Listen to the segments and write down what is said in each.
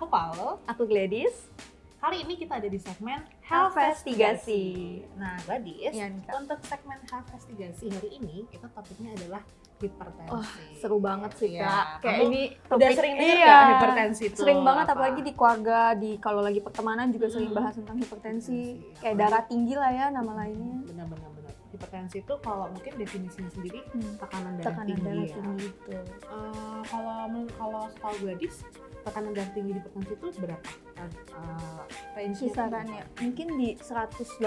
Aku Paul. Aku Gladys. Kali ini kita ada di segmen Healthvestigasi. Nah, Gladys, Iya, Kak. untuk segmen Healthvestigasi hari ini kita topiknya adalah hipertensi. Wah, seru banget sih, Iya. Kak. Kayak Kamu ini udah sering dengar iya, nggak hipertensi itu sering banget, apa? apalagi di keluarga, kalau lagi pertemanan juga sering bahas tentang hipertensi. Kayak darah tinggi lah ya nama lainnya. Benar-benar. Hipertensi itu kalau mungkin definisinya sendiri tekanan darah Tekanan tinggi darah ya. tinggi itu. Kalau setahu Gladys, tekanan darah tinggi hipertensi itu berapa? Range Kisarannya mungkin di 180,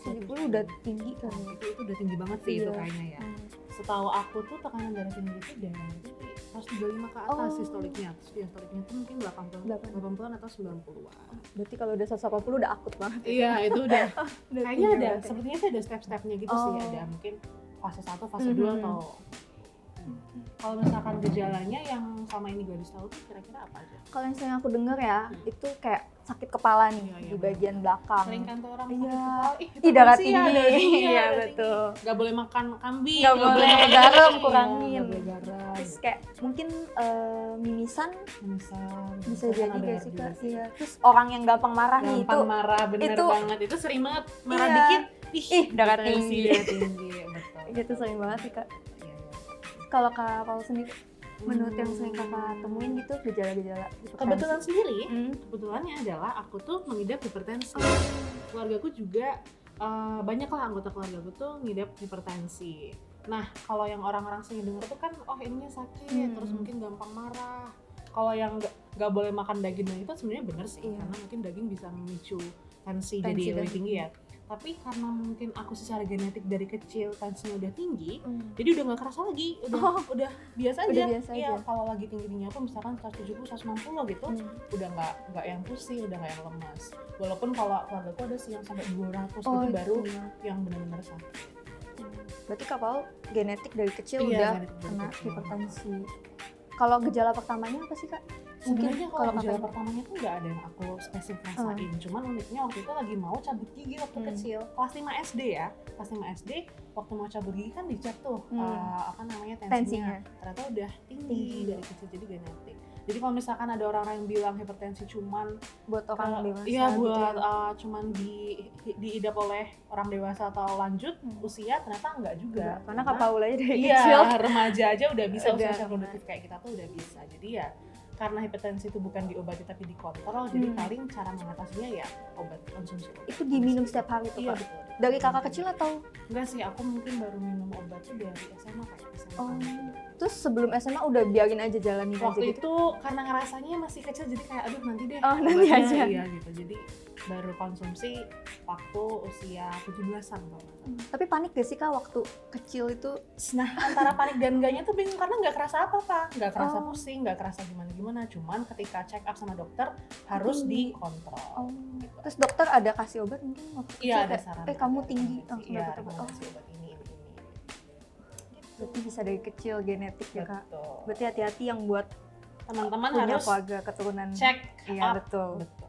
170 udah tinggi kan ya. itu udah tinggi banget sih itu Iya. kayaknya ya. Setahu aku tuh tekanan darah tinggi itu dari 135 ke atas sistoliknya. Sistoliknya itu mungkin 80-an atau 90-an. Berarti kalau udah 180 udah akut banget. Iya, itu udah Udah kayaknya tinggi ada, banget ya. sepertinya sih ada step-stepnya gitu sih. Ada mungkin fase 1, fase 2 atau kalau misalkan gejalanya yang sama ini Gladys tahu tuh kira-kira apa aja? Kalau yang sering aku denger ya, itu kayak sakit kepala nih Iya, di bagian belakang. Sering kan tuh orang Iya. sakit kepala, Ih, darah hipertensi ya, tinggi. darah tinggi, Iya, darah betul. tinggi. Gak boleh makan kambing, Nggak boleh garam, kurangin. Nggak boleh garam. Terus kayak mungkin mimisan bisa jadi gak sih Kak? Iya. Terus orang yang gampang marah nih itu Gampang marah, bener itu- banget. Itu sering banget, marah Iya. dikit, Ih, darah hipertensi, tinggi. darah tinggi, betul. itu sering banget sih Kak. Iya, iya. Kalau Kak Paul sendiri, menurut yang sering Kakak temuin gitu gejala-gejala hipertensi? Kebetulan sendiri, Hmm. kebetulannya adalah aku tuh mengidap hipertensi. Keluargaku juga banyak lah anggota keluargaku tuh ngidap hipertensi. Nah, kalau yang orang-orang sering dengar tuh kan, oh ininya sakit, terus mungkin gampang marah. Kalau yang nggak boleh makan daging dan itu sebenarnya bener sih, Iya. karena mungkin daging bisa memicu tensi Tensi jadi dan- lebih tinggi ya. Tapi karena mungkin aku secara genetik dari kecil tensinya udah tinggi, Hmm. jadi udah nggak kerasa lagi, udah biasa aja. Udah biasa Iya, aja. kalau lagi tinggi-tingginya aku misalkan 170, 160 gitu, udah nggak yang pusing, udah nggak yang lemas. Walaupun kalau keluargaku ada sih yang sampai 200 gitu baru iya. yang benar-benar sakit. Berarti Kak Paul genetik dari kecil Iya, udah genetik dari kena kecil. hipertensi. Kalau gejala pertamanya apa sih Kak? Sebenarnya kalau kalau gejala Kakak- pertamanya tuh nggak ada yang aku spesifik rasain. Cuman uniknya waktu itu lagi mau cabut gigi waktu kecil, kelas 5 SD ya. Kelas 5 SD waktu mau cabut gigi kan dicek tuh apa namanya tensinya. Ternyata udah tinggi dari kecil, jadi genetik. Jadi kalau misalkan ada orang yang bilang hipertensi cuman buat orang dewasa iya gitu buat ya. cuman diidap oleh orang dewasa atau lanjut usia, ternyata enggak juga. Karena Kak Paul aja dari Iya, kecil remaja aja udah bisa, Udah. usia reproduktif kayak kita tuh udah bisa. Jadi ya karena hipertensi itu bukan diobati tapi dikontrol, jadi paling cara mengatasinya ya obat, konsumsi obat. itu diminum setiap hari tuh Iya, Kak? betul. Dari kakak kecil atau? Enggak sih, aku mungkin baru minum obat tuh dari SMA kayak SMA. Terus sebelum SMA udah biarin aja jalanin aja Waktu gitu? itu karena ngerasanya masih kecil jadi kayak aduh nanti deh Oh, nanti obatnya, aja. iya gitu. Jadi baru konsumsi waktu usia 17-an kalau nggak salah. Tapi panik gak sih Kak waktu kecil itu? Nah, antara panik dan enggaknya tuh bingung karena nggak kerasa apa-apa, nggak kerasa pusing, nggak kerasa gimana-gimana. Cuman ketika check up sama dokter harus dikontrol. Gitu. Terus dokter ada kasih obat mungkin waktu kecil? Iya, ada kayak, saran. kamu tinggi langsung Iya, dapat obat. kasih obat ini. Berarti bisa dari kecil genetik ya Kak? Betul. Berarti hati-hati yang buat Teman-teman punya harus keluarga keturunan. check Iya up. betul. Betul.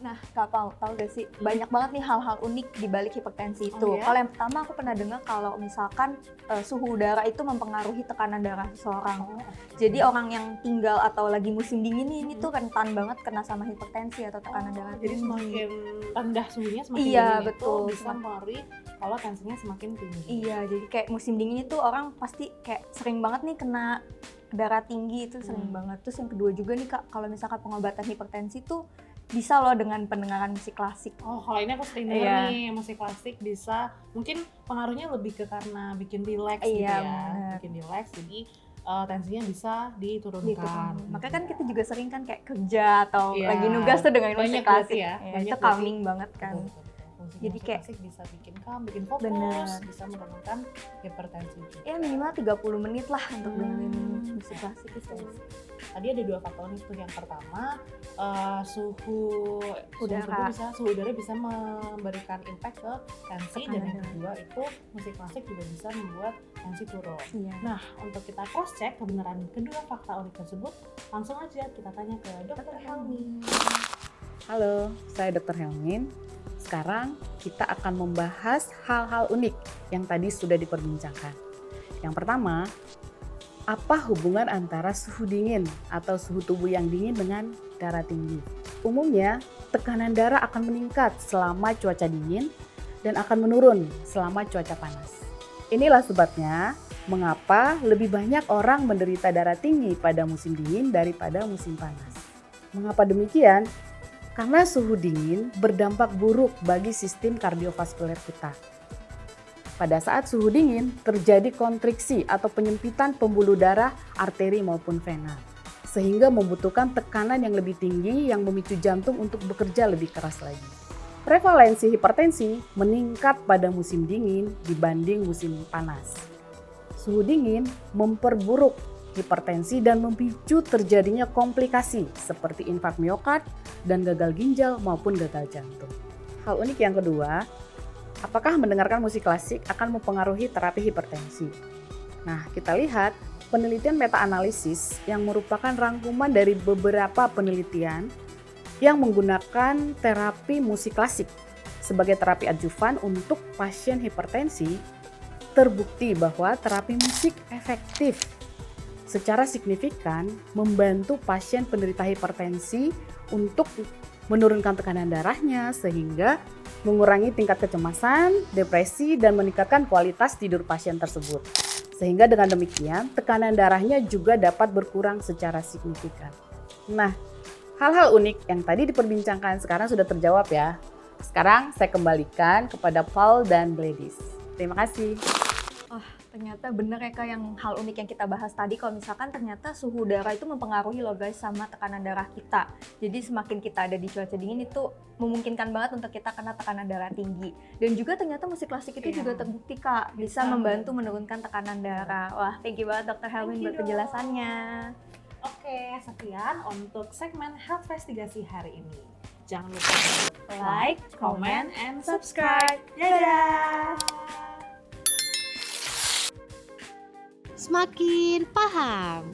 Nah Kak Paul, tahu gak sih banyak banget nih hal-hal unik di balik hipertensi itu. Oh, ya? Kalau yang pertama aku pernah dengar kalau misalkan suhu udara itu mempengaruhi tekanan darah seseorang. Jadi orang yang tinggal atau lagi musim dingin nih, ini tuh rentan banget kena sama hipertensi atau tekanan darah Jadi tinggi. semakin rendah suhunya semakin Iya, dingin betul. itu bisa mempengaruhi kalau tensinya semakin tinggi. Iya, jadi kayak musim dingin itu orang pasti kayak sering banget nih kena darah tinggi itu sering banget. Terus yang kedua juga nih Kak, kalau misalkan pengobatan hipertensi tuh bisa loh dengan pendengaran musik klasik. Oh, kalau ini aku sering denger nih, musik klasik bisa, mungkin pengaruhnya lebih ke karena bikin relax gitu Iya, ya. bener. Bikin relax, jadi tensinya bisa diturunkan. Makanya kan kita juga sering kan kayak kerja atau Iya, lagi nugas tuh dengan musik banyak klasik. berarti ya, Ya, banyak itu berarti. calming banget kan. Betul. Musik Jadi kayak- klasik bisa bikin calm, bikin fokus, Bener. bisa menurunkan hipertensi juga. Ya minimal 30 menit lah untuk dengerin musik klasik itu. Tadi ada 2 faktor nih tuh. Yang pertama suhu Udara. suhu udara bisa memberikan impact ke tensi, dan yang kedua itu musik klasik juga bisa membuat tensi turun. Iya. Nah, untuk kita cross check kebenaran kedua fakta unik tersebut, langsung aja kita tanya ke Dr. Helmi. Halo, saya Dr. Helmin. Sekarang kita akan membahas hal-hal unik yang tadi sudah diperbincangkan. Yang pertama, Apa hubungan antara suhu dingin atau suhu tubuh yang dingin dengan darah tinggi? Umumnya, tekanan darah akan meningkat selama cuaca dingin dan akan menurun selama cuaca panas. Inilah sebabnya mengapa lebih banyak orang menderita darah tinggi pada musim dingin daripada musim panas. Mengapa demikian? Karena suhu dingin berdampak buruk bagi sistem kardiovaskuler kita. Pada saat suhu dingin, terjadi kontriksi atau penyempitan pembuluh darah, arteri maupun vena, sehingga membutuhkan tekanan yang lebih tinggi yang memicu jantung untuk bekerja lebih keras lagi. Prevalensi hipertensi meningkat pada musim dingin dibanding musim panas. Suhu dingin memperburuk hipertensi dan memicu terjadinya komplikasi seperti infark miokard dan gagal ginjal maupun gagal jantung. Hal unik yang kedua, apakah mendengarkan musik klasik akan mempengaruhi terapi hipertensi? Nah, kita lihat penelitian meta-analisis yang merupakan rangkuman dari beberapa penelitian yang menggunakan terapi musik klasik sebagai terapi adjuvan untuk pasien hipertensi, terbukti bahwa terapi musik efektif secara signifikan membantu pasien penderita hipertensi untuk menurunkan tekanan darahnya sehingga mengurangi tingkat kecemasan, depresi, dan meningkatkan kualitas tidur pasien tersebut. Sehingga dengan demikian, tekanan darahnya juga dapat berkurang secara signifikan. Nah, hal-hal unik yang tadi diperbincangkan sekarang sudah terjawab ya. Sekarang saya kembalikan kepada Paul dan Gladys. Terima kasih. Ternyata bener ya Kak yang hal unik yang kita bahas tadi, kalau misalkan ternyata suhu darah itu mempengaruhi loh guys sama tekanan darah kita. Jadi semakin kita ada di cuaca dingin itu memungkinkan banget untuk kita kena tekanan darah tinggi. Dan juga ternyata musik klasik itu juga terbukti Kak bisa membantu menurunkan tekanan darah. Wah, thank you banget Dr. Helmin buat penjelasannya. Oke, sekian untuk segmen Health Investigasi hari ini. Jangan lupa Like, comment, and subscribe. Dadah! Semakin paham.